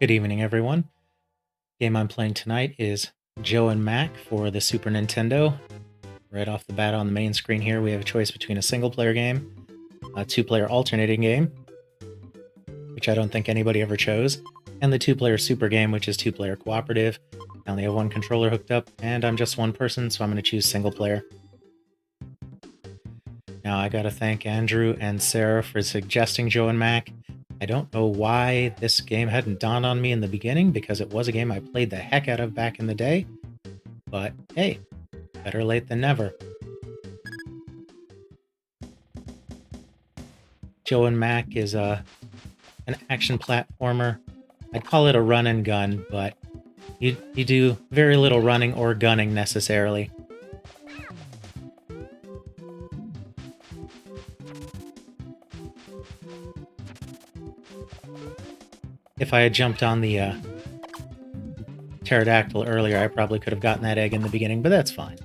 Good evening, everyone. Game I'm playing tonight is Joe and Mac for the Super Nintendo. Right off the bat on the main screen here, we have a choice between a single-player game, a two-player alternating game, which I don't think anybody ever chose, and the two-player super game, which is two-player cooperative. I only have one controller hooked up, and I'm just one person, so I'm going to choose single-player. Now, I gotta thank Andrew and Sarah for suggesting Joe and Mac. I don't know why this game hadn't dawned on me in the beginning, because it was a game I played the heck out of back in the day. But hey, better late than never. Joe and Mac is an action platformer. I'd call it a run and gun, but you do very little running or gunning necessarily. If I had jumped on the pterodactyl earlier, I probably could have gotten that egg in the beginning, but that's fine.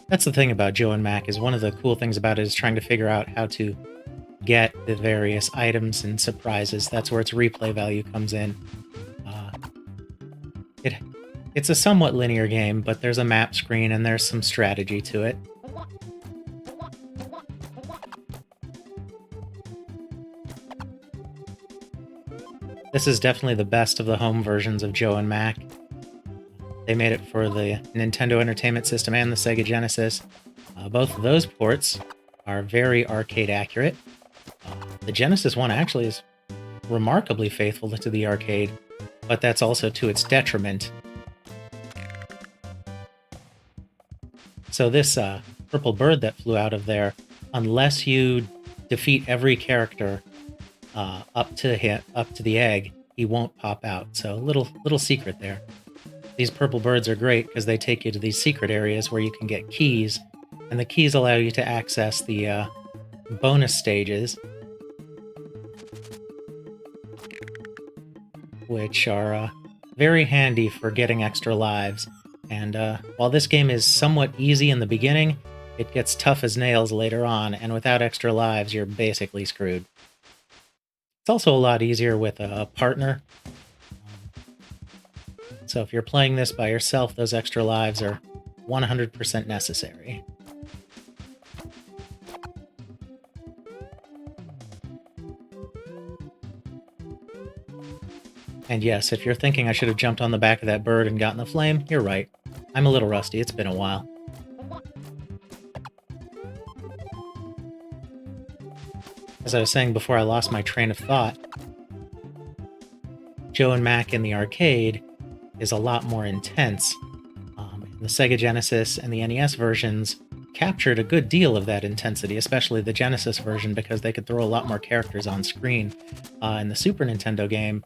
That's the thing about Joe and Mac, is one of the cool things about it is trying to figure out how to get the various items and surprises. That's where its replay value comes in. It's a somewhat linear game, but there's a map screen and there's some strategy to it. This is definitely the best of the home versions of Joe and Mac. They made it for the Nintendo Entertainment System and the Sega Genesis. Both of those ports are very arcade accurate. The Genesis one actually is remarkably faithful to the arcade, but that's also to its detriment. So this purple bird that flew out of there, unless you defeat every character up to the egg, he won't pop out. So little secret there. These purple birds are great because they take you to these secret areas where you can get keys, and the keys allow you to access the bonus stages, which are very handy for getting extra lives. And while this game is somewhat easy in the beginning, it gets tough as nails later on, and without extra lives, you're basically screwed. It's also a lot easier with a partner. So if you're playing this by yourself, those extra lives are 100% necessary. And yes, if you're thinking I should have jumped on the back of that bird and gotten the flame, you're right. I'm a little rusty, it's been a while. As I was saying before I lost my train of thought, Joe and Mac in the arcade is a lot more intense. The Sega Genesis and the NES versions captured a good deal of that intensity, especially the Genesis version, because they could throw a lot more characters on screen. In the Super Nintendo game,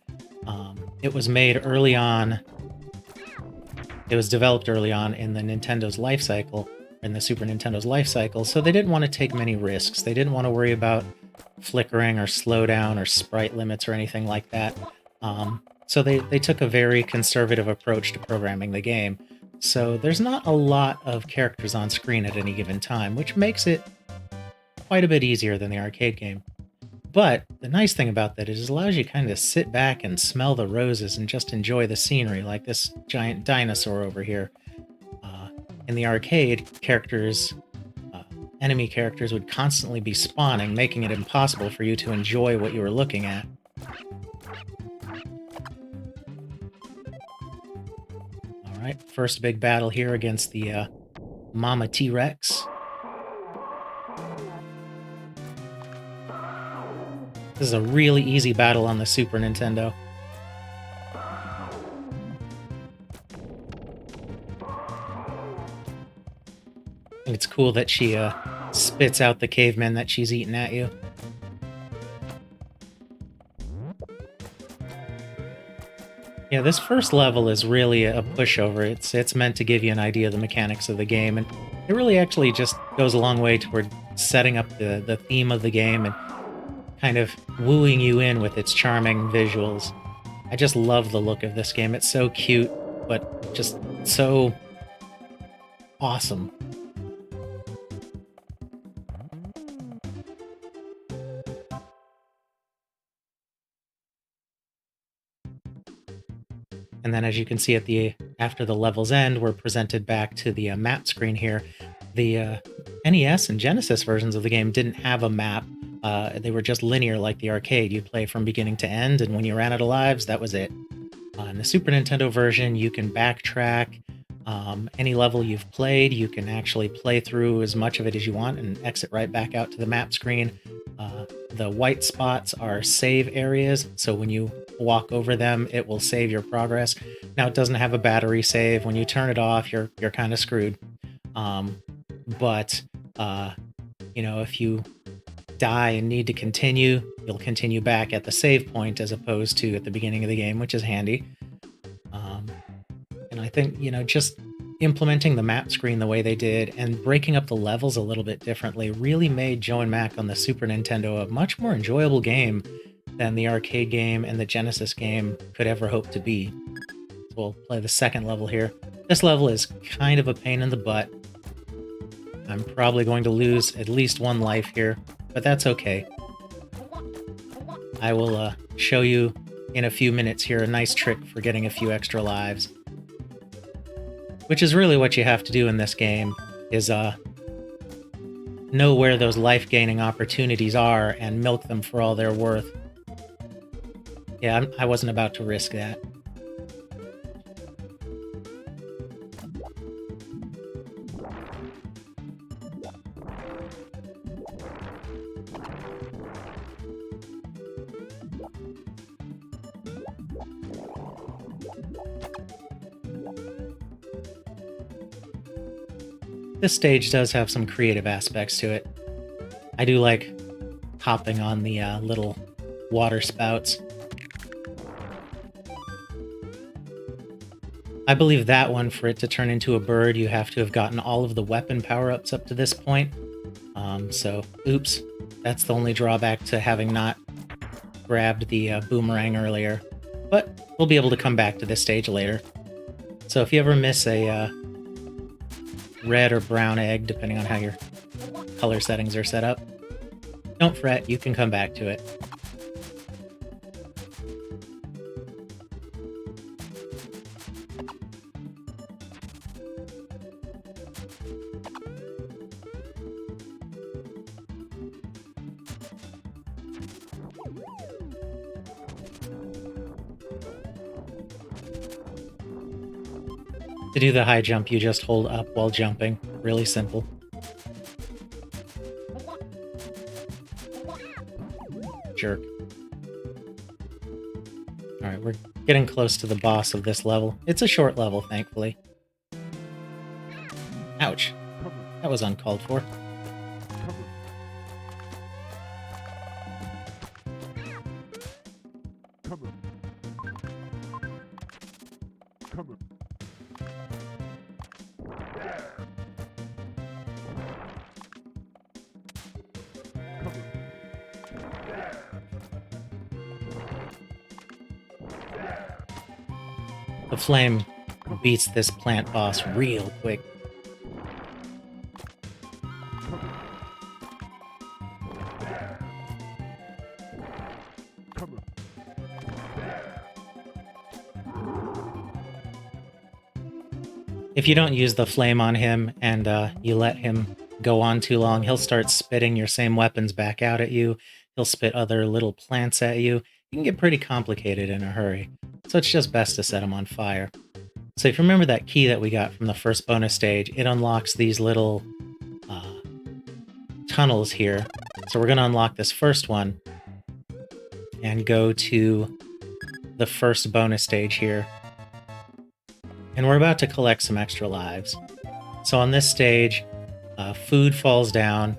it was made early on. It was developed early on in the Nintendo's life cycle, in the Super Nintendo's life cycle, so they didn't want to take many risks. They didn't want to worry about flickering or slowdown or sprite limits or anything like that. So they took a very conservative approach to programming the game. So there's not a lot of characters on screen at any given time, which makes it quite a bit easier than the arcade game. But the nice thing about that is it allows you kind of sit back and smell the roses and just enjoy the scenery, like this giant dinosaur over here. In the arcade, enemy characters would constantly be spawning, making it impossible for you to enjoy what you were looking at. Alright, first big battle here against the Mama T-Rex. This is a really easy battle on the Super Nintendo. And it's cool that she spits out the cavemen that she's eating at you. Yeah, this first level is really a pushover. It's meant to give you an idea of the mechanics of the game, and it really actually just goes a long way toward setting up the theme of the game and kind of wooing you in with its charming visuals. I just love the look of this game. It's so cute, but just so awesome. And then as you can see after the level's end, we're presented back to the map screen here. The NES and Genesis versions of the game didn't have a map. They were just linear like the arcade. You'd play from beginning to end, and when you ran out of lives, that was it. In the Super Nintendo version, you can backtrack. Any level you've played, you can actually play through as much of it as you want and exit right back out to the map screen. The white spots are save areas, so when you walk over them, it will save your progress. Now, it doesn't have a battery save. When you turn it off, you're kind of screwed. But if you die and need to continue, you'll continue back at the save point as opposed to at the beginning of the game, which is handy. And I think, just implementing the map screen the way they did and breaking up the levels a little bit differently really made Joe and Mac on the Super Nintendo a much more enjoyable game than the arcade game and the Genesis game could ever hope to be. So we'll play the second level here. This level is kind of a pain in the butt. I'm probably going to lose at least one life here, but that's okay. I will show you in a few minutes here a nice trick for getting a few extra lives. Which is really what you have to do in this game, is know where those life-gaining opportunities are and milk them for all they're worth. Yeah, I wasn't about to risk that. This stage does have some creative aspects to it. I do like hopping on the little water spouts. I believe that one, for it to turn into a bird, you have to have gotten all of the weapon power-ups up to this point. So, oops. That's the only drawback to having not grabbed the boomerang earlier. But we'll be able to come back to this stage later. So if you ever miss a red or brown egg, depending on how your color settings are set up, don't fret, you can come back to it. To do the high jump, you just hold up while jumping. Really simple. Jerk. Alright, we're getting close to the boss of this level. It's a short level, thankfully. Ouch. That was uncalled for. The flame beats this plant boss real quick. If you don't use the flame on him and you let him go on too long, he'll start spitting your same weapons back out at you. He'll spit other little plants at you. It can get pretty complicated in a hurry. So it's just best to set him on fire. So if you remember that key that we got from the first bonus stage, it unlocks these little tunnels here. So we're going to unlock this first one and go to the first bonus stage here. And we're about to collect some extra lives. So on this stage, food falls down,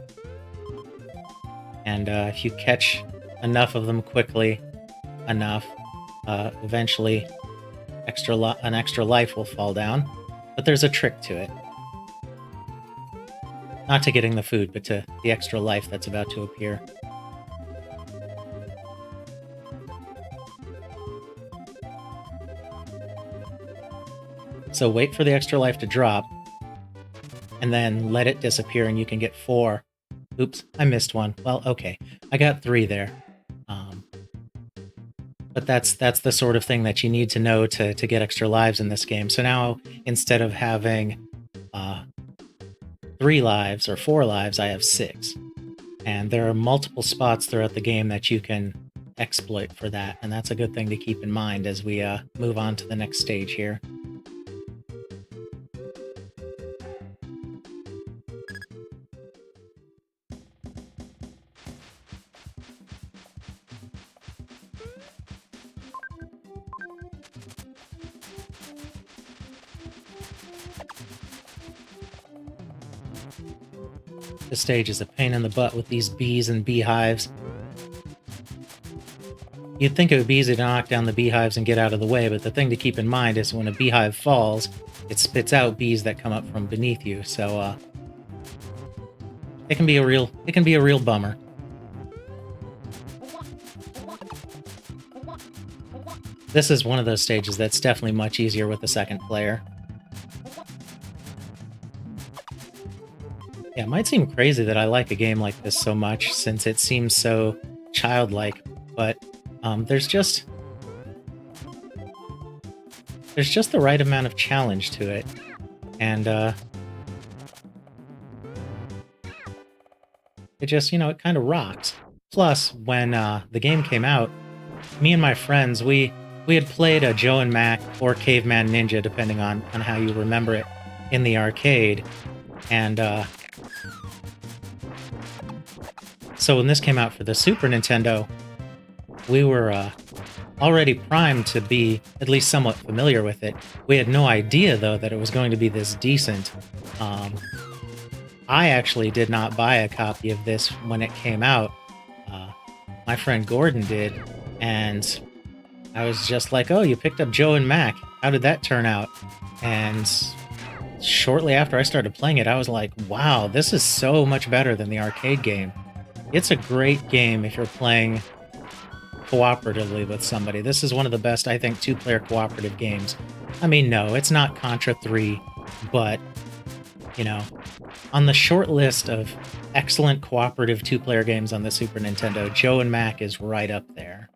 and if you catch enough of them quickly enough, eventually an extra life will fall down. But there's a trick to it. Not to getting the food, but to the extra life that's about to appear. So wait for the extra life to drop, and then let it disappear, and you can get 4. Oops, I missed one. Well, okay. I got 3 there. But that's the sort of thing that you need to know to get extra lives in this game. So now instead of having uh, 3 lives or 4 lives, I have 6. And there are multiple spots throughout the game that you can exploit for that, and that's a good thing to keep in mind as we move on to the next stage here. This stage is a pain in the butt with these bees and beehives. You'd think it would be easy to knock down the beehives and get out of the way, but the thing to keep in mind is when a beehive falls, it spits out bees that come up from beneath you. So it can be a real bummer. This is one of those stages that's definitely much easier with the second player. Yeah, it might seem crazy that I like a game like this so much since it seems so childlike, but there's just the right amount of challenge to it, and it just it kind of rocks. Plus, when the game came out, me and my friends we had played a Joe and Mac or Caveman Ninja, depending on how you remember it, in the arcade, and so when this came out for the Super Nintendo, we were already primed to be at least somewhat familiar with it. We had no idea, though, that it was going to be this decent. I actually did not buy a copy of this when it came out. My friend Gordon did, and I was just like, oh, you picked up Joe and Mac. How did that turn out? And shortly after I started playing it, I was like, wow, this is so much better than the arcade game. It's a great game if you're playing cooperatively with somebody. This is one of the best, I think, 2-player cooperative games. I mean, no, it's not Contra 3, but, on the short list of excellent cooperative 2-player games on the Super Nintendo, Joe and Mac is right up there.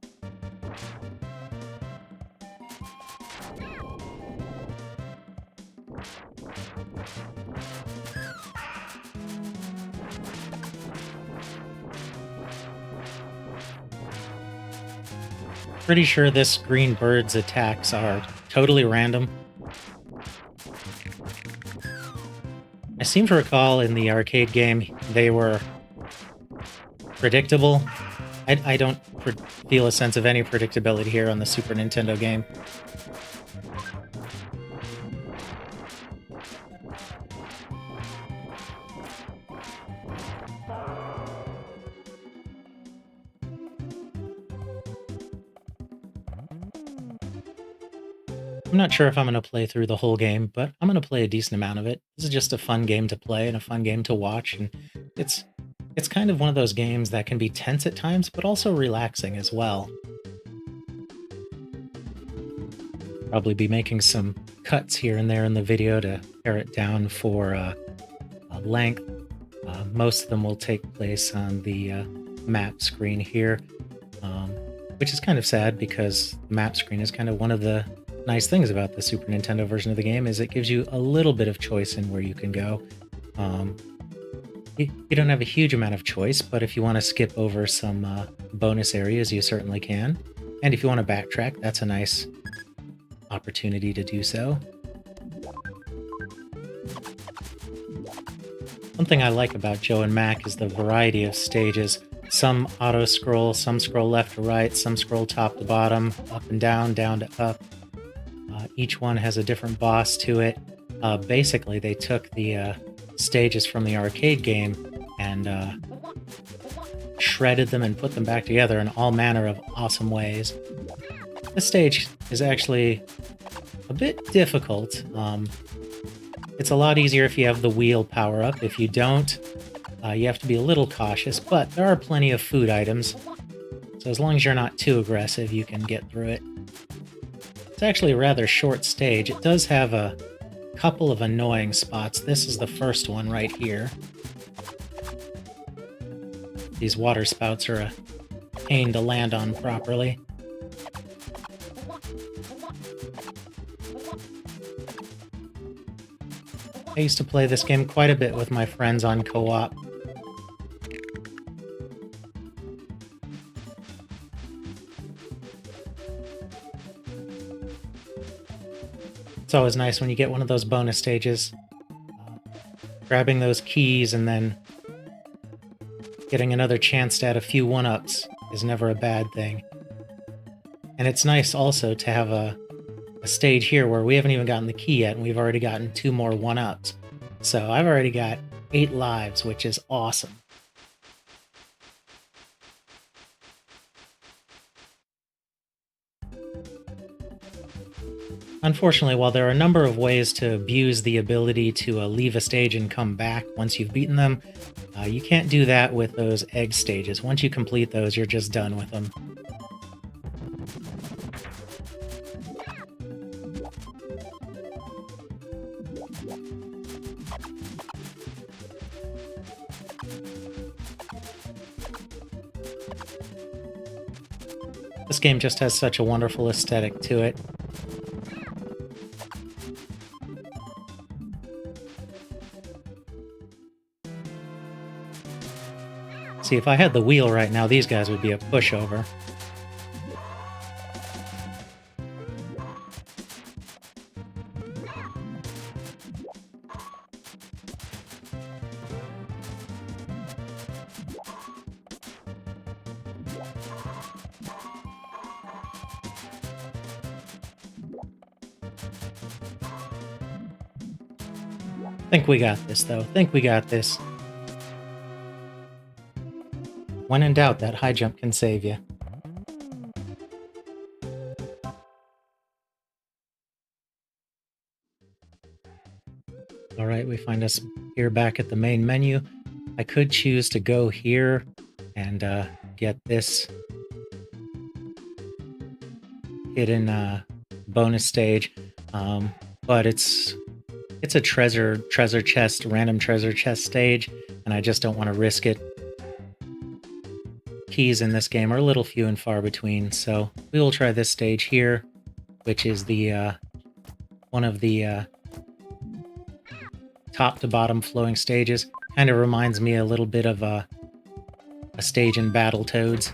Pretty sure this green bird's attacks are totally random. I seem to recall in the arcade game they were predictable. I don't feel a sense of any predictability here on the Super Nintendo game. I'm not sure if I'm going to play through the whole game, but I'm going to play a decent amount of it. This is just a fun game to play and a fun game to watch, and it's it's kind of one of those games that can be tense at times, but also relaxing as well. Probably be making some cuts here and there in the video to pare it down for length. Most of them will take place on the map screen here, which is kind of sad because the map screen is kind of one of the nice things about the Super Nintendo version of the game is it gives you a little bit of choice in where you can go. You don't have a huge amount of choice, but if you want to skip over some bonus areas, you certainly can. And if you want to backtrack, that's a nice opportunity to do so. One thing I like about Joe and Mac is the variety of stages. Some auto-scroll, some scroll left to right, some scroll top to bottom, up and down to up. Each one has a different boss to it. Basically, they took the stages from the arcade game and shredded them and put them back together in all manner of awesome ways. This stage is actually a bit difficult. It's a lot easier if you have the wheel power-up. If you don't, you have to be a little cautious, but there are plenty of food items. So as long as you're not too aggressive, you can get through it. It's actually a rather short stage. It does have a couple of annoying spots. This is the first one right here. These water spouts are a pain to land on properly. I used to play this game quite a bit with my friends on co-op. It's always nice when you get one of those bonus stages. Grabbing those keys and then getting another chance to add a few one-ups is never a bad thing. And it's nice also to have a stage here where we haven't even gotten the key yet, and we've already gotten 2 more one-ups. So I've already got 8 lives, which is awesome. Unfortunately, while there are a number of ways to abuse the ability to leave a stage and come back once you've beaten them, you can't do that with those egg stages. Once you complete those, you're just done with them. This game just has such a wonderful aesthetic to it. See, if I had the wheel right now, these guys would be a pushover. Think we got this, though. Think we got this. When in doubt, that high jump can save you. Alright, we find us here back at the main menu. I could choose to go here and get this hidden bonus stage, but it's a treasure chest, random treasure chest stage, and I just don't want to risk it. Keys in this game are a little few and far between, so we will try this stage here, which is the one of the top to bottom flowing stages. Kind of reminds me a little bit of a stage in Battletoads.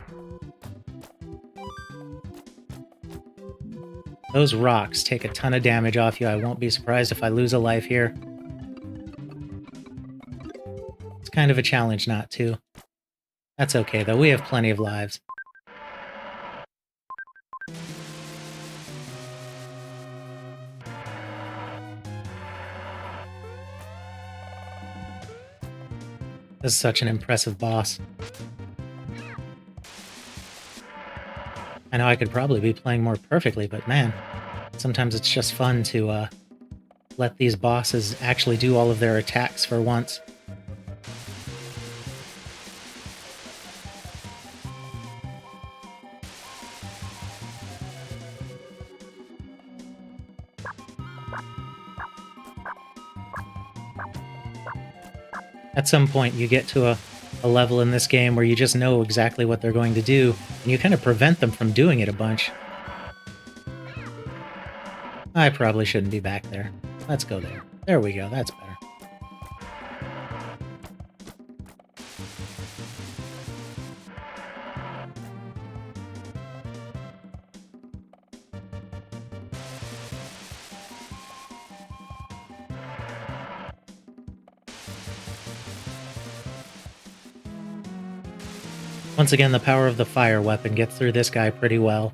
Those rocks take a ton of damage off you. I won't be surprised if I lose a life here. It's kind of a challenge not to. That's okay, though. We have plenty of lives. This is such an impressive boss. I know I could probably be playing more perfectly, but man, sometimes it's just fun to let these bosses actually do all of their attacks for once. At some point, you get to a level in this game where you just know exactly what they're going to do, and you kind of prevent them from doing it a bunch. I probably shouldn't be back there. Let's go there. There we go, that's better. Once again, the power of the fire weapon gets through this guy pretty well.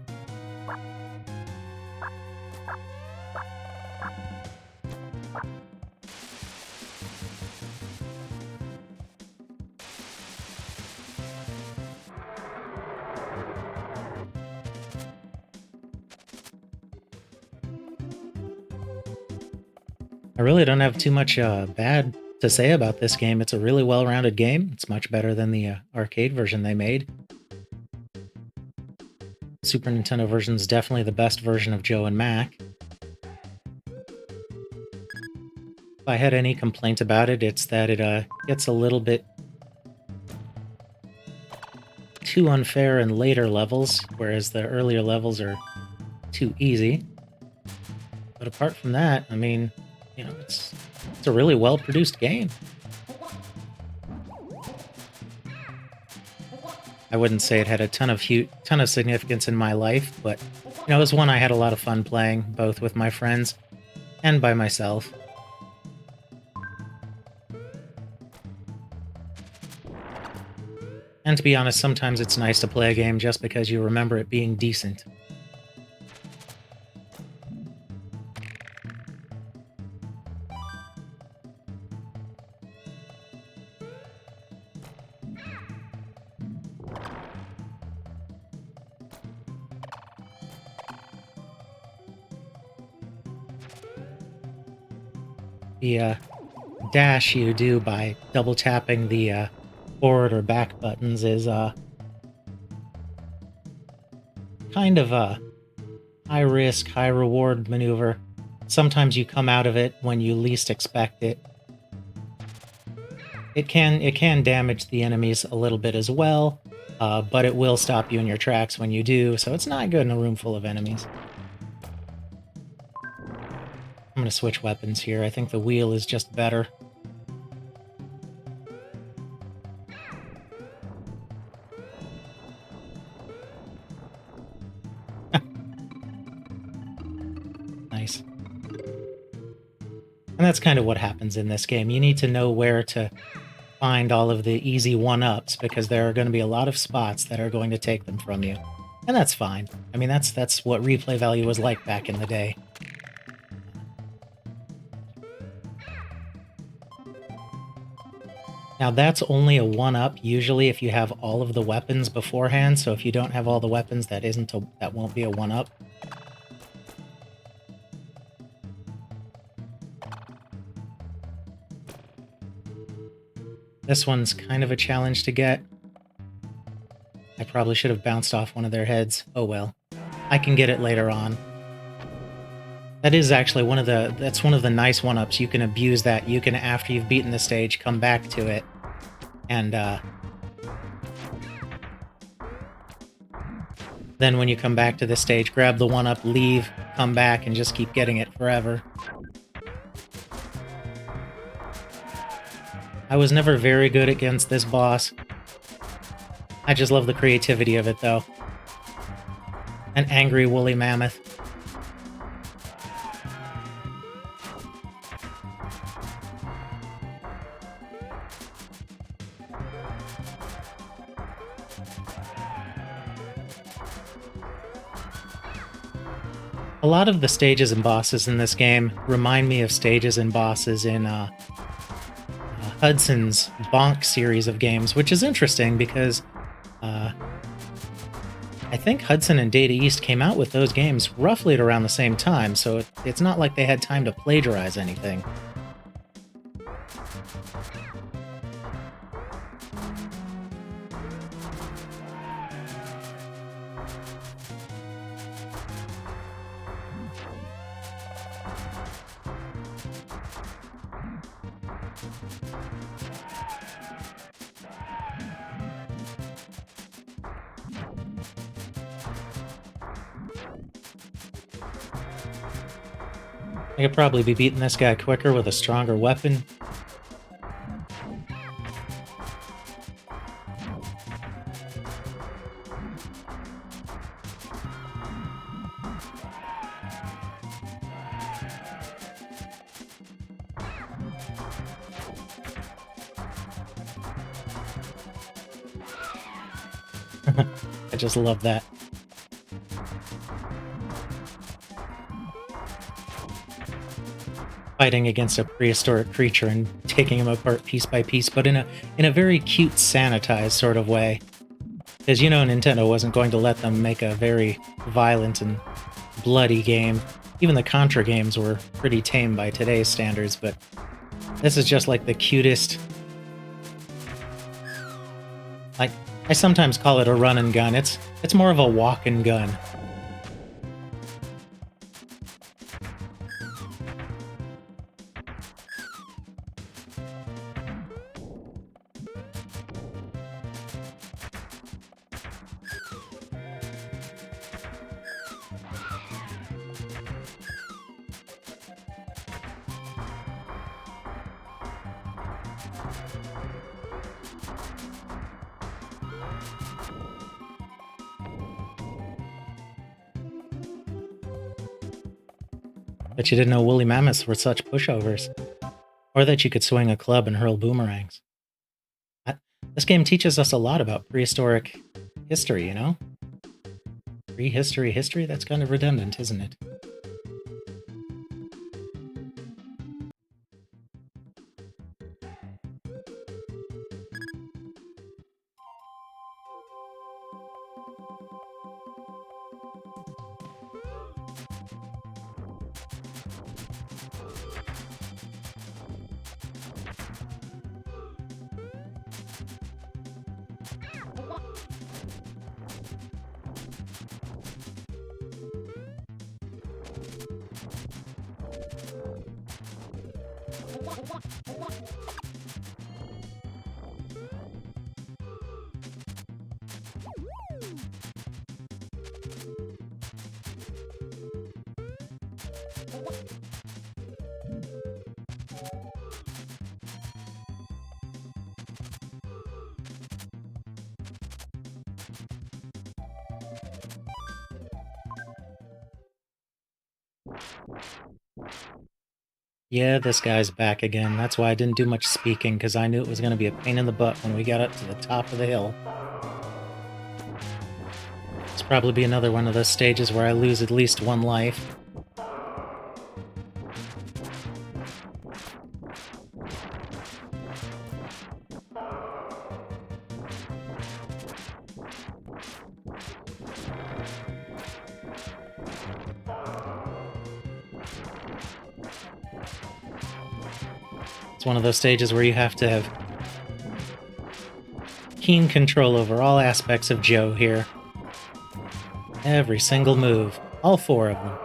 I really don't have too much bad to say about this game. It's a really well-rounded game. It's much better than the arcade version they made. Super Nintendo version is definitely the best version of Joe and Mac. If I had any complaint about it, it's that it gets a little bit too unfair in later levels, whereas the earlier levels are too easy. But apart from that, I mean, it's a really well produced game. I wouldn't say it had a ton of significance in my life, but it was one I had a lot of fun playing, both with my friends and by myself. And to be honest, sometimes it's nice to play a game just because you remember it being decent. The dash you do by double tapping the forward or back buttons is kind of a high risk, high reward maneuver. Sometimes you come out of it when you least expect it. It can damage the enemies a little bit as well, but it will stop you in your tracks when you do, so it's not good in a room full of enemies. I'm gonna switch weapons here. I think the wheel is just better. Nice. And that's kind of what happens in this game. You need to know where to find all of the easy one-ups, because there are going to be a lot of spots that are going to take them from you. And that's fine. I mean, that's what replay value was like back in the day. Now that's only a one-up usually if you have all of the weapons beforehand, so if you don't have all the weapons, that won't be a one-up. This one's kind of a challenge to get. I probably should have bounced off one of their heads. Oh well. I can get it later on. That is actually that's one of the nice one-ups. You can abuse that. You can, after you've beaten the stage, come back to it. And then when you come back to the stage, grab the one-up, leave, come back, and just keep getting it forever. I was never very good against this boss. I just love the creativity of it, though. An angry woolly mammoth. A lot of the stages and bosses in this game remind me of stages and bosses in Hudson's Bonk series of games, which is interesting because I think Hudson and Data East came out with those games roughly at around the same time, so it's not like they had time to plagiarize anything. I could probably be beating this guy quicker with a stronger weapon. I just love that. Fighting against a prehistoric creature and taking him apart piece by piece, but in a very cute, sanitized sort of way. Because, Nintendo wasn't going to let them make a very violent and bloody game. Even the Contra games were pretty tame by today's standards, but this is just like the cutest. Like, I sometimes call it a run and gun. It's more of a walk and gun. Bet you didn't know woolly mammoths were such pushovers, or that you could swing a club and hurl boomerangs. I- This game teaches us a lot about prehistoric history, you know? Prehistory history? That's kind of redundant, isn't it? Yeah, this guy's back again. That's why I didn't do much speaking, because I knew it was going to be a pain in the butt when we got up to the top of the hill. It's probably be another one of those stages where I lose at least one life. It's one of those stages where you have to have keen control over all aspects of Joe here. Every single move. All four of them.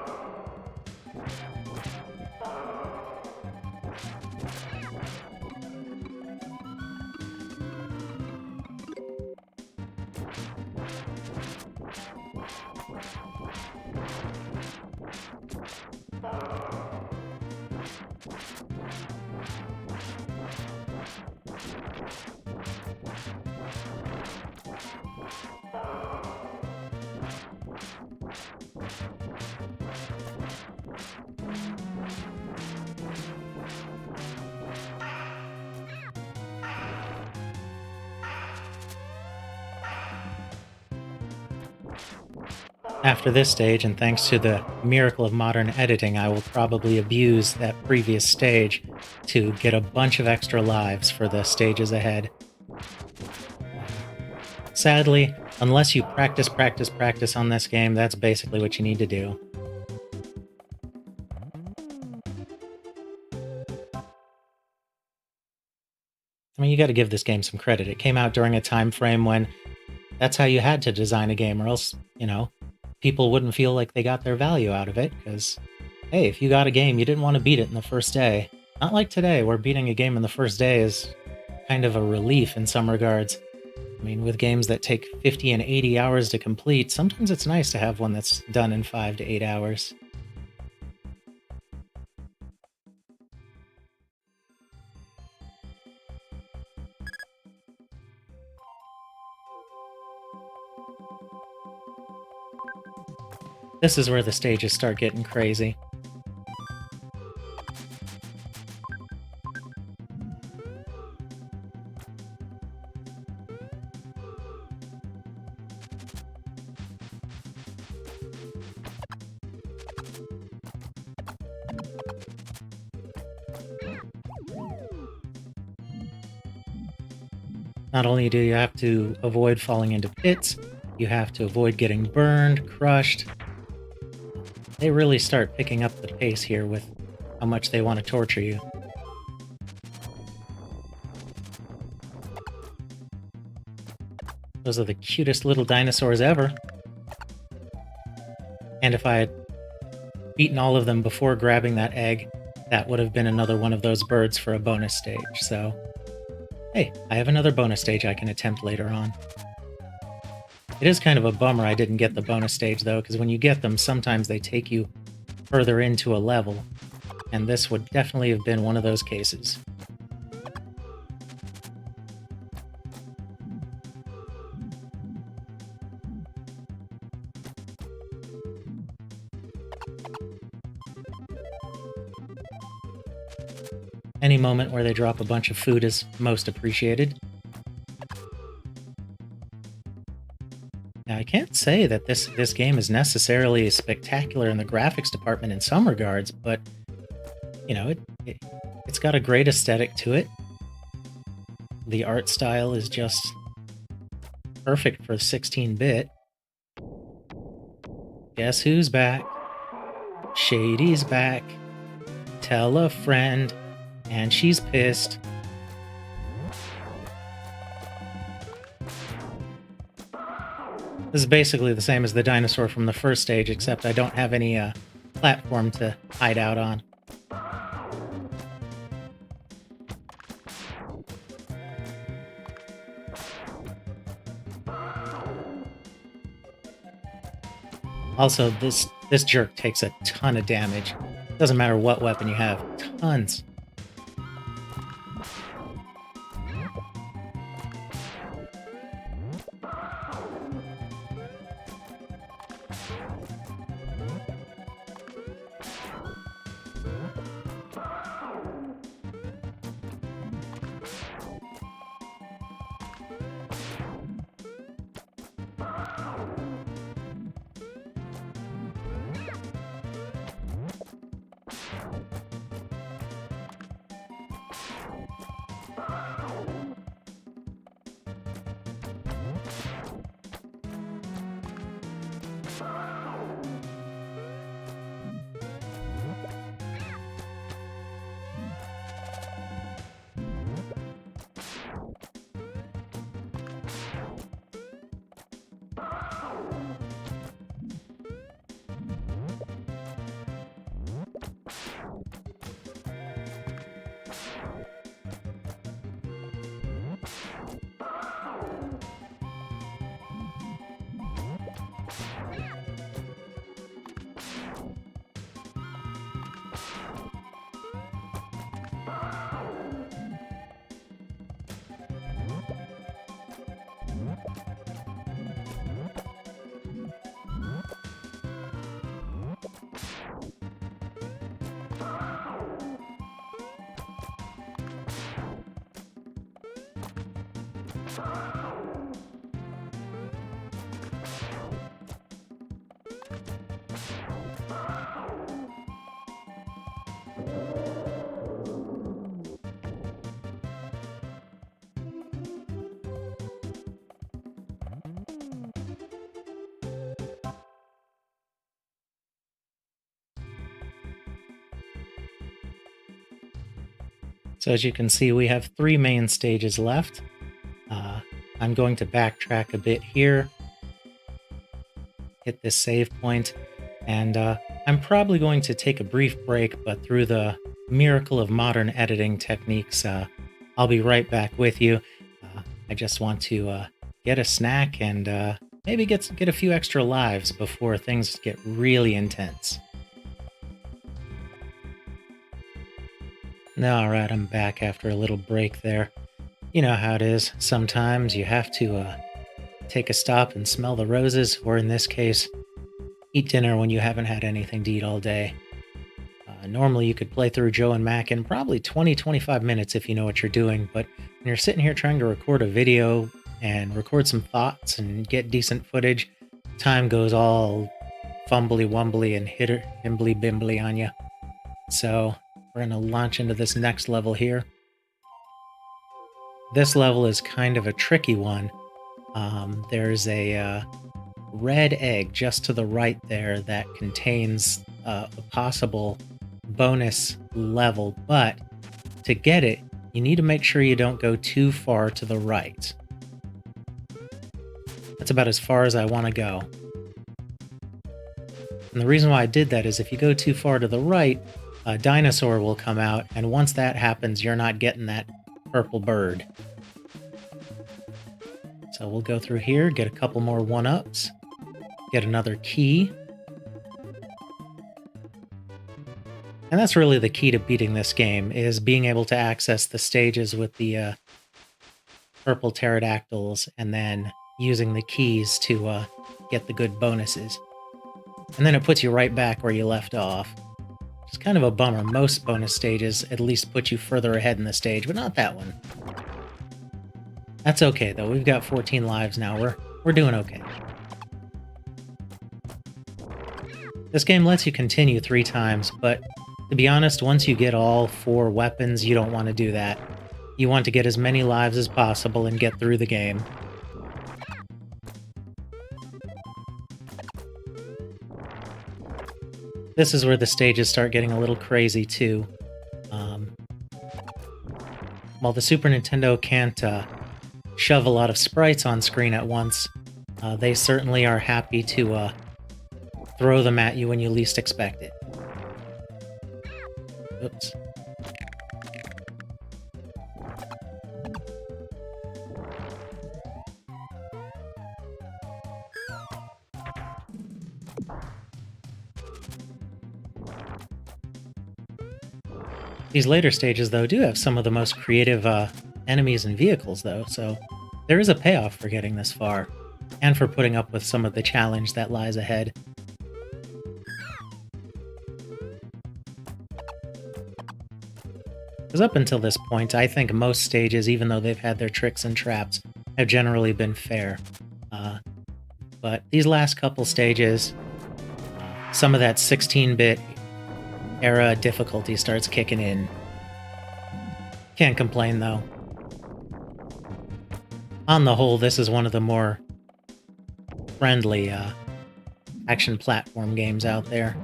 After this stage, and thanks to the miracle of modern editing, I will probably abuse that previous stage to get a bunch of extra lives for the stages ahead. Sadly, unless you practice on this game, that's basically what you need to do. I mean, you got to give this game some credit. It came out during a time frame when that's how you had to design a game, or else, people wouldn't feel like they got their value out of it. Because, hey, if you got a game, you didn't want to beat it in the first day. Not like today, where beating a game in the first day is kind of a relief in some regards. I mean, with games that take 50 and 80 hours to complete, sometimes it's nice to have one that's done in 5 to 8 hours. This is where the stages start getting crazy. Not only do you have to avoid falling into pits, you have to avoid getting burned, crushed. They really start picking up the pace here with how much they want to torture you. Those are the cutest little dinosaurs ever. And if I had beaten all of them before grabbing that egg, that would have been another one of those birds for a bonus stage. So, hey, I have another bonus stage I can attempt later on. It is kind of a bummer I didn't get the bonus stage, though, because when you get them, sometimes they take you further into a level, and this would definitely have been one of those cases. Any moment where they drop a bunch of food is most appreciated. Now, I can't say that this game is necessarily spectacular in the graphics department in some regards, but it it's got a great aesthetic to it. The art style is just perfect for 16-bit. Guess who's back? Shady's back. Tell a friend, and she's pissed. This is basically the same as the dinosaur from the first stage, except I don't have any platform to hide out on. Also, this jerk takes a ton of damage. Doesn't matter what weapon you have. Tons. So as you can see, we have 3 main stages left. Uh, I'm going to backtrack a bit here, hit this save point, and I'm probably going to take a brief break, but through the miracle of modern editing techniques, I'll be right back with you. I just want to get a snack and maybe get a few extra lives before things get really intense. All right, I'm back after a little break there. You know how it is. Sometimes you have to take a stop and smell the roses, or in this case, eat dinner when you haven't had anything to eat all day. Normally, you could play through Joe and Mac in probably 20-25 minutes if you know what you're doing, but when you're sitting here trying to record a video and record some thoughts and get decent footage, time goes all fumbly wumbly and hitter himbly bimbly on you. So, we're going to launch into this next level here. This level is kind of a tricky one. There's a red egg just to the right there that contains a possible bonus level, but to get it, you need to make sure you don't go too far to the right. That's about as far as I want to go. And the reason why I did that is if you go too far to the right, a dinosaur will come out, and once that happens, you're not getting that purple bird. So we'll go through here, get a couple more 1-ups, get another key. And that's really the key to beating this game, is being able to access the stages with the purple pterodactyls and then using the keys to get the good bonuses. And then it puts you right back where you left off. It's kind of a bummer. Most bonus stages at least put you further ahead in the stage, but not that one. That's okay, though. We've got 14 lives now. We're doing okay. This game lets you continue 3 times, but to be honest, once you get all 4 weapons, you don't want to do that. You want to get as many lives as possible and get through the game. This is where the stages start getting a little crazy, too. While the Super Nintendo can't shove a lot of sprites on screen at once, they certainly are happy to throw them at you when you least expect it. Oops. These later stages, though, do have some of the most creative enemies and vehicles, though, so there is a payoff for getting this far, and for putting up with some of the challenge that lies ahead. Because up until this point, I think most stages, even though they've had their tricks and traps, have generally been fair. But these last couple stages, some of that 16-bit era difficulty starts kicking in. Can't complain, though. On the whole, this is one of the more friendly action platform games out there.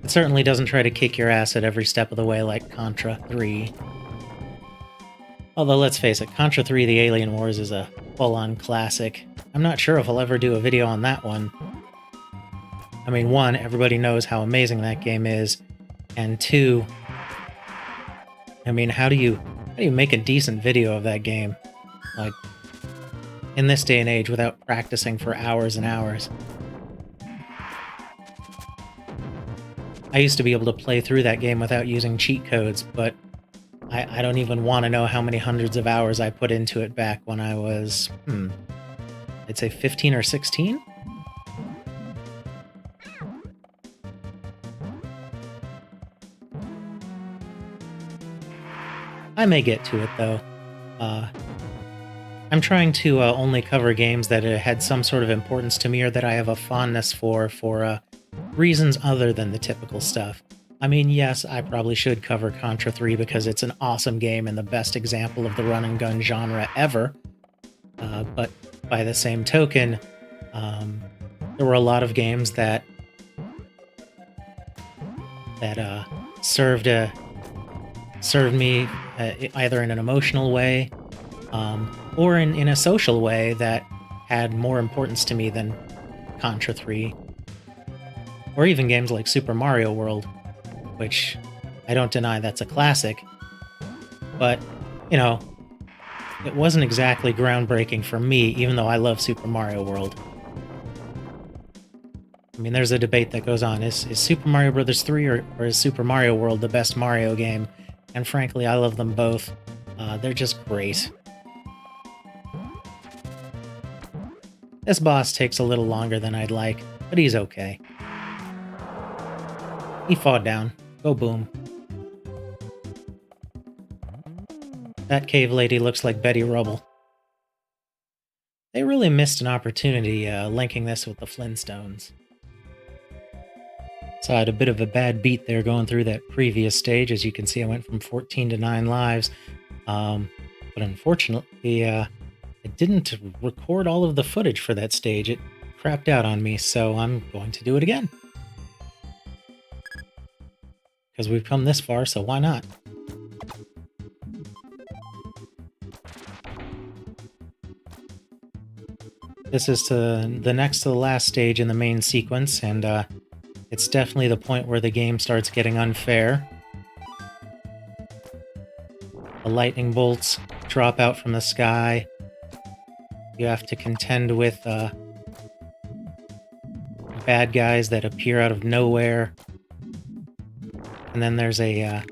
It certainly doesn't try to kick your ass at every step of the way like Contra 3. Although, let's face it, Contra 3 The Alien Wars is a full-on classic. I'm not sure if I'll ever do a video on that one. I mean, 1, everybody knows how amazing that game is, and 2, I mean, how do you make a decent video of that game? Like, in this day and age, without practicing for hours and hours. I used to be able to play through that game without using cheat codes, but I don't even want to know how many hundreds of hours I put into it back when I was, I'd say 15 or 16? I may get to it, though. I'm trying to only cover games that had some sort of importance to me or that I have a fondness for reasons other than the typical stuff. I mean, yes, I probably should cover Contra 3 because it's an awesome game and the best example of the run-and-gun genre ever. But by the same token, there were a lot of games that served me either in an emotional way or in a social way that had more importance to me than Contra 3. Or even games like Super Mario World, which I don't deny that's a classic, but, you know, it wasn't exactly groundbreaking for me, even though I love Super Mario World. I mean, there's a debate that goes on. Is Super Mario Bros. 3 or is Super Mario World the best Mario game? And frankly, I love them both. They're just great. This boss takes a little longer than I'd like, but he's okay. He fought down. Go boom. That cave lady looks like Betty Rubble. They really missed an opportunity linking this with the Flintstones. So I had a bit of a bad beat there going through that previous stage. As you can see, I went from 14 to 9 lives. But unfortunately, I didn't record all of the footage for that stage. It crapped out on me, so I'm going to do it again. Because we've come this far, so why not? This is the next to the last stage in the main sequence, and it's definitely the point where the game starts getting unfair. The lightning bolts drop out from the sky. You have to contend with bad guys that appear out of nowhere. And then there's a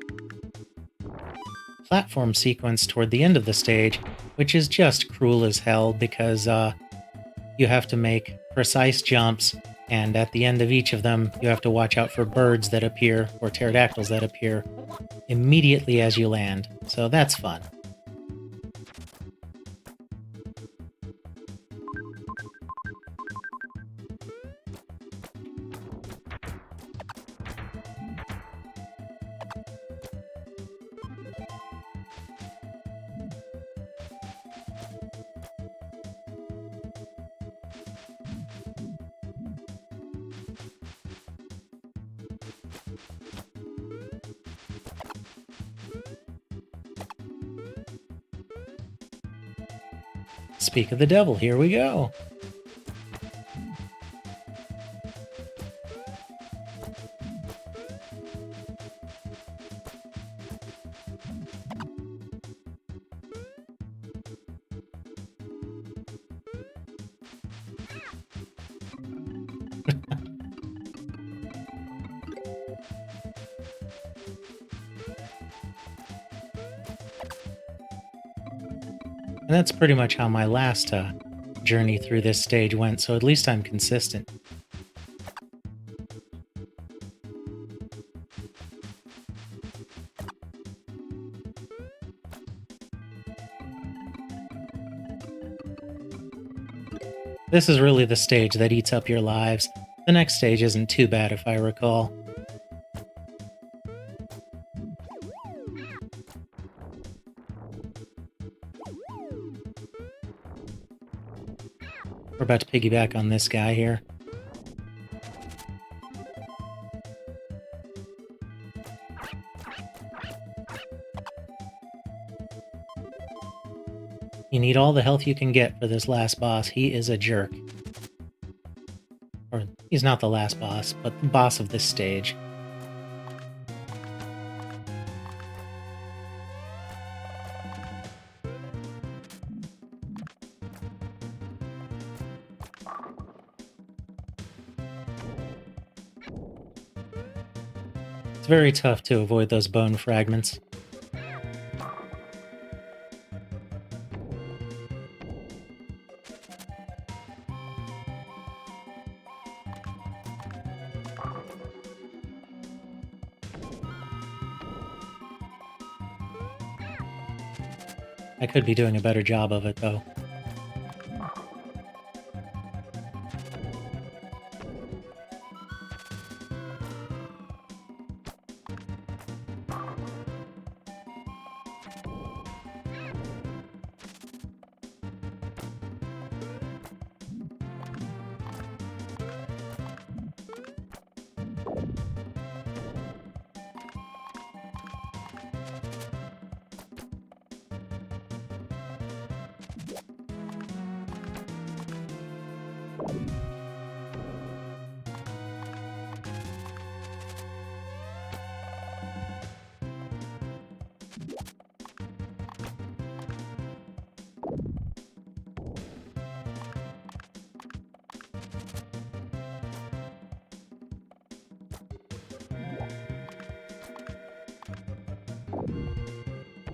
platform sequence toward the end of the stage, which is just cruel as hell because you have to make precise jumps, and at the end of each of them, you have to watch out for birds that appear, or pterodactyls that appear, immediately as you land. So that's fun. Speak of the devil, here we go. And that's pretty much how my last journey through this stage went, so at least I'm consistent. This is really the stage that eats up your lives. The next stage isn't too bad if I recall. We're about to piggyback on this guy here. You need all the health you can get for this last boss. He is a jerk. Or, he's not the last boss, but the boss of this stage. It's very tough to avoid those bone fragments. I could be doing a better job of it, though.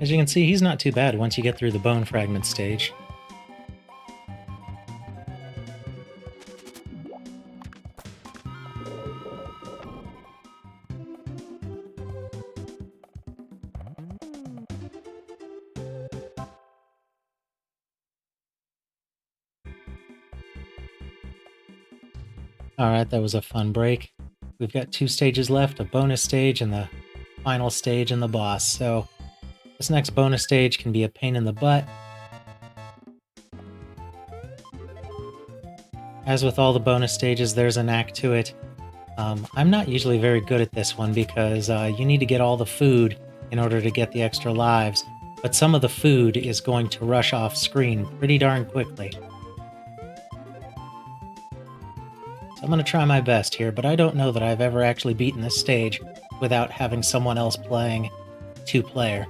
As you can see, he's not too bad once you get through the bone fragment stage. Alright, that was a fun break. We've got 2 stages left, a bonus stage and the final stage and the boss, so this next bonus stage can be a pain in the butt. As with all the bonus stages, there's a knack to it. I'm not usually very good at this one because you need to get all the food in order to get the extra lives, but some of the food is going to rush off screen pretty darn quickly. So I'm going to try my best here, but I don't know that I've ever actually beaten this stage without having someone else playing 2-player.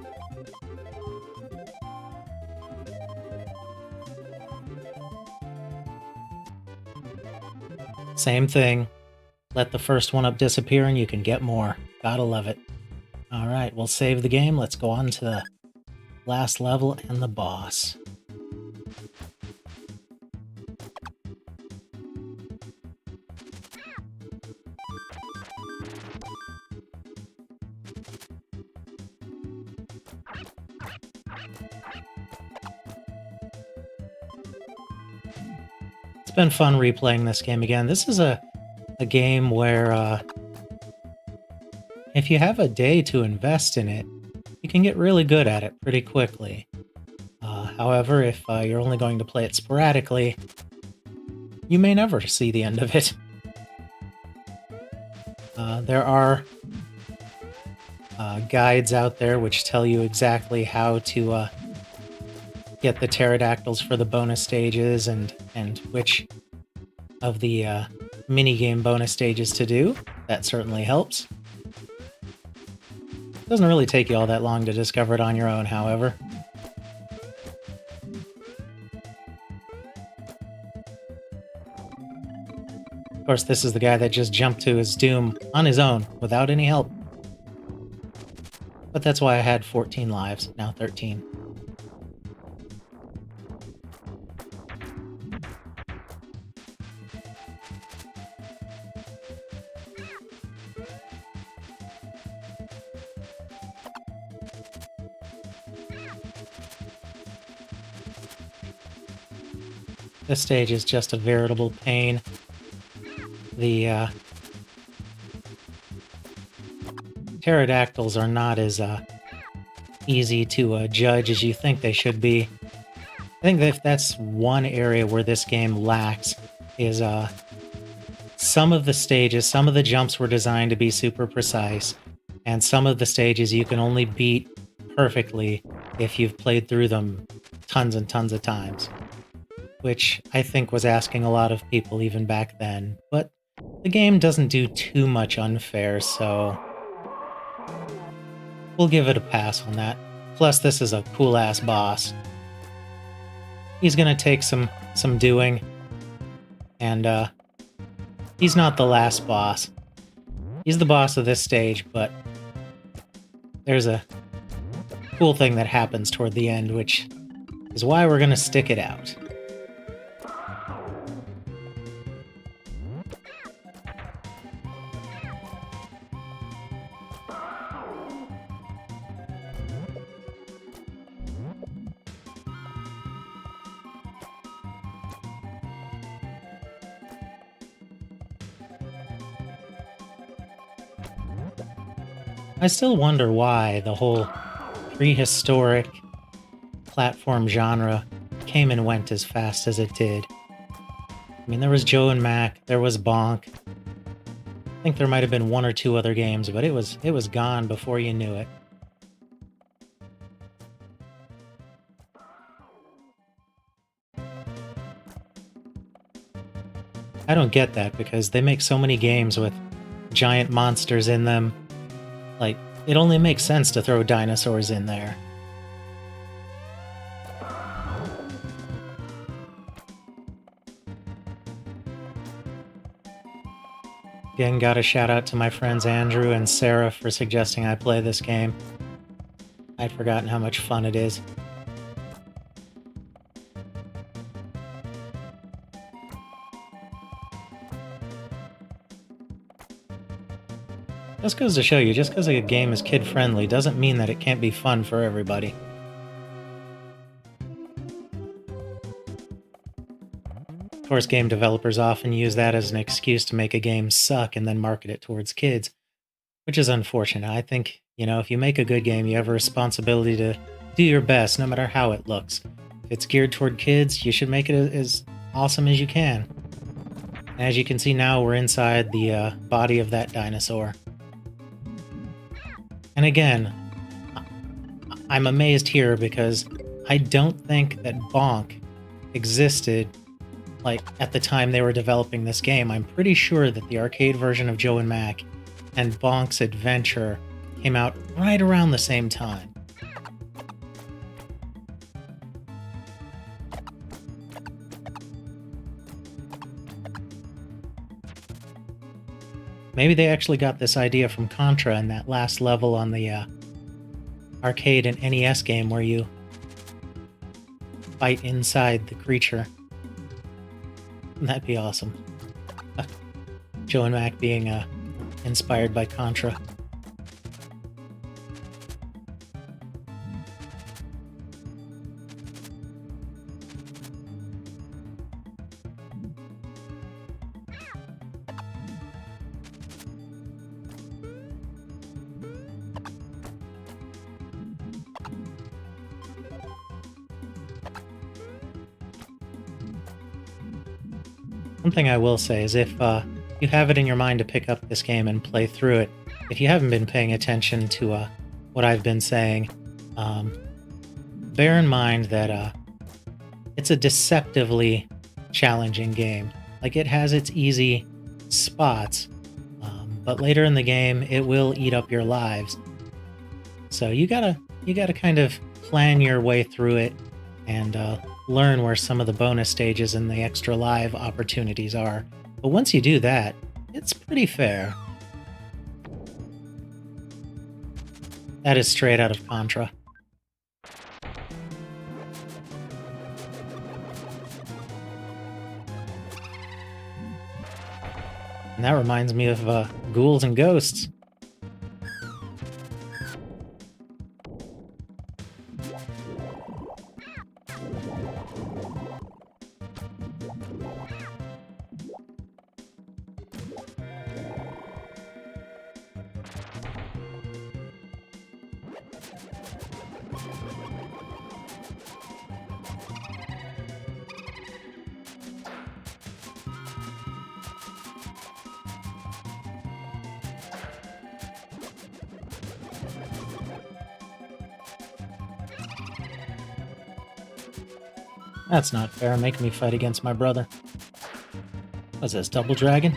Same thing. Let the first one up disappear and you can get more. Gotta love it. Alright, we'll save the game. Let's go on to the last level and the boss. been fun replaying this game again. This is a game where if you have a day to invest in it, you can get really good at it pretty quickly. However, if you're only going to play it sporadically, you may never see the end of it. There are guides out there which tell you exactly how to get the pterodactyls for the bonus stages and which of the mini-game bonus stages to do. That certainly helps. Doesn't really take you all that long to discover it on your own, however. Of course, this is the guy that just jumped to his doom on his own, without any help. But that's why I had 14 lives, now 13. This stage is just a veritable pain. The pterodactyls are not as easy to judge as you think they should be. I think that if that's one area where this game lacks is some of the stages, some of the jumps were designed to be super precise, and some of the stages you can only beat perfectly if you've played through them tons and tons of times, which I think was asking a lot of people even back then. But the game doesn't do too much unfair, so we'll give it a pass on that. Plus, this is a cool-ass boss. He's gonna take some doing, and he's not the last boss. He's the boss of this stage, but there's a cool thing that happens toward the end, which is why we're gonna stick it out. I still wonder why the whole prehistoric platform genre came and went as fast as it did. I mean, there was Joe and Mac, there was Bonk. I think there might have been one or two other games, but it was gone before you knew it. I don't get that because they make so many games with giant monsters in them. Like, it only makes sense to throw dinosaurs in there. Again, gotta shout out to my friends Andrew and Sarah for suggesting I play this game. I'd forgotten how much fun it is. Just goes to show you, just because a game is kid-friendly doesn't mean that it can't be fun for everybody. Of course, game developers often use that as an excuse to make a game suck and then market it towards kids, which is unfortunate. I think, if you make a good game, you have a responsibility to do your best, no matter how it looks. If it's geared toward kids, you should make it as awesome as you can. As you can see now, we're inside the body of that dinosaur. And again, I'm amazed here because I don't think that Bonk existed at the time they were developing this game. I'm pretty sure that the arcade version of Joe and Mac and Bonk's Adventure came out right around the same time. Maybe they actually got this idea from Contra in that last level on the arcade and NES game where you fight inside the creature. That'd be awesome. Joe and Mac being inspired by Contra. One thing I will say is if you have it in your mind to pick up this game and play through it, if you haven't been paying attention to what I've been saying, um, bear in mind that it's a deceptively challenging game. Like, it has its easy spots, but later in the game, it will eat up your lives. So you gotta kind of plan your way through it and learn where some of the bonus stages and the extra live opportunities are. But once you do that, it's pretty fair. That is straight out of Contra. And that reminds me of Ghouls and Ghosts. That's not fair, making me fight against my brother. What's this, Double Dragon?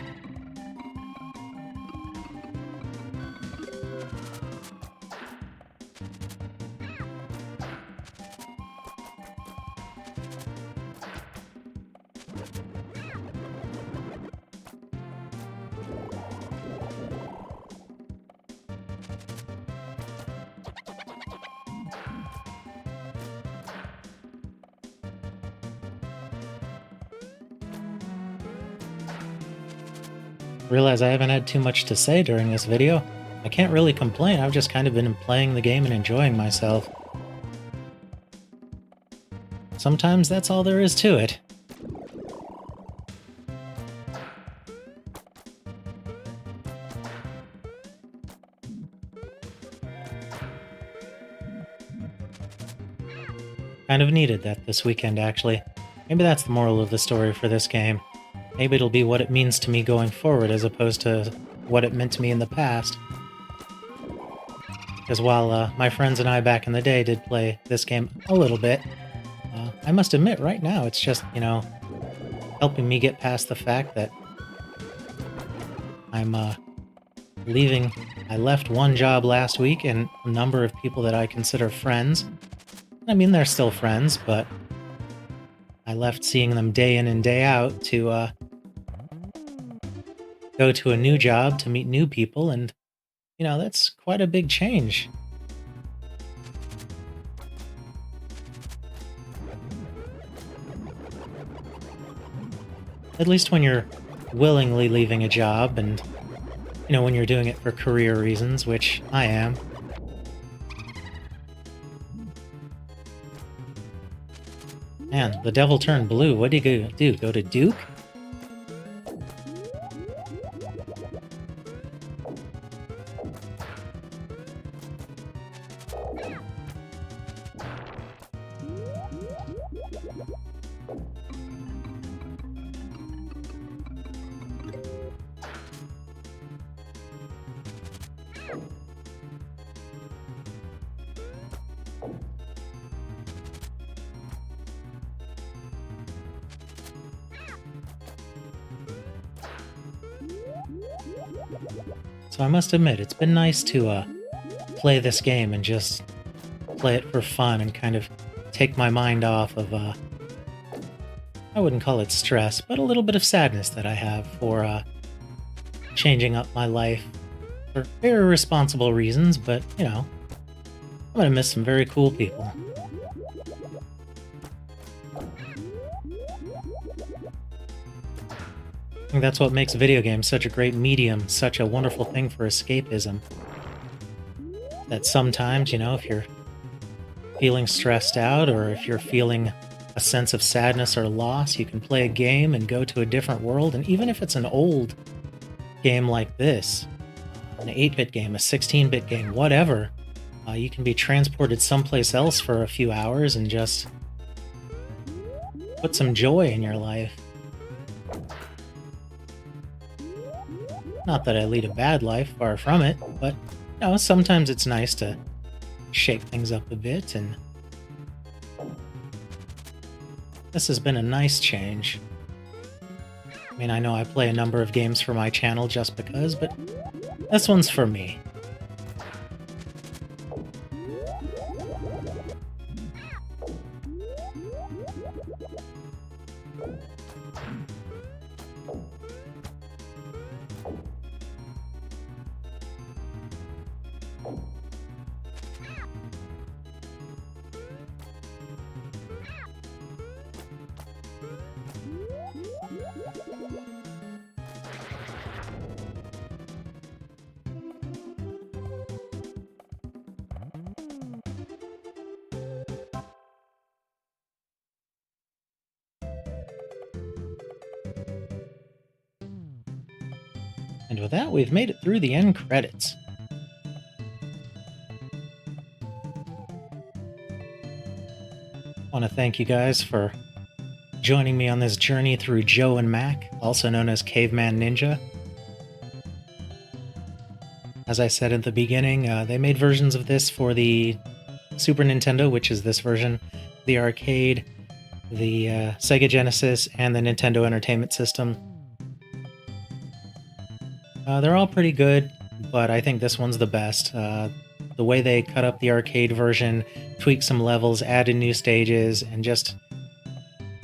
Realize I haven't had too much to say during this video. I can't really complain, I've just kind of been playing the game and enjoying myself. Sometimes that's all there is to it. Kind of needed that this weekend, actually. Maybe that's the moral of the story for this game. Maybe it'll be what it means to me going forward as opposed to what it meant to me in the past. Because while my friends and I back in the day did play this game a little bit, I must admit right now it's just, helping me get past the fact that I'm leaving. I left one job last week and a number of people that I consider friends. I mean, they're still friends, but I left seeing them day in and day out to go to a new job to meet new people, and that's quite a big change. At least when you're willingly leaving a job and when you're doing it for career reasons, which I am. Man, the devil turned blue. What do you do? Go to Duke? So I must admit, it's been nice to play this game and just play it for fun and kind of take my mind off of, I wouldn't call it stress, but a little bit of sadness that I have for changing up my life for very responsible reasons, but, I'm gonna miss some very cool people. I think that's what makes video games such a great medium, such a wonderful thing for escapism. That sometimes, if you're feeling stressed out or if you're feeling a sense of sadness or loss, you can play a game and go to a different world. And even if it's an old game like this, an 8-bit game, a 16-bit game, whatever, you can be transported someplace else for a few hours and just put some joy in your life. Not that I lead a bad life, far from it, but sometimes it's nice to shake things up a bit, and this has been a nice change. I mean, I know I play a number of games for my channel just because, but this one's for me. And with that, we've made it through the end credits. I want to thank you guys for joining me on this journey through Joe and Mac, also known as Caveman Ninja. As I said at the beginning, they made versions of this for the Super Nintendo, which is this version, the arcade, the Sega Genesis, and the Nintendo Entertainment System. They're all pretty good, but I think this one's the best. The way they cut up the arcade version, tweaked some levels, added new stages, and just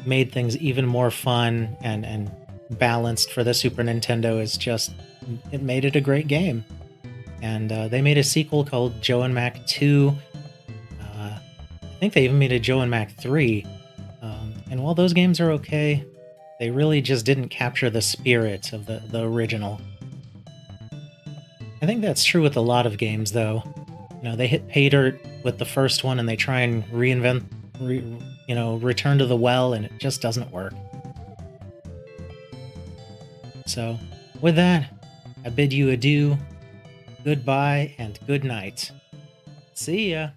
made things even more fun and balanced for the Super Nintendo is just, it made it a great game. And they made a sequel called Joe and Mac 2. I think they even made a Joe and Mac 3. And while those games are okay, they really just didn't capture the spirit of the original. I think that's true with a lot of games, though. They hit pay dirt with the first one and they try and return to the well, and it just doesn't work. So, with that, I bid you adieu, goodbye, and good night. See ya!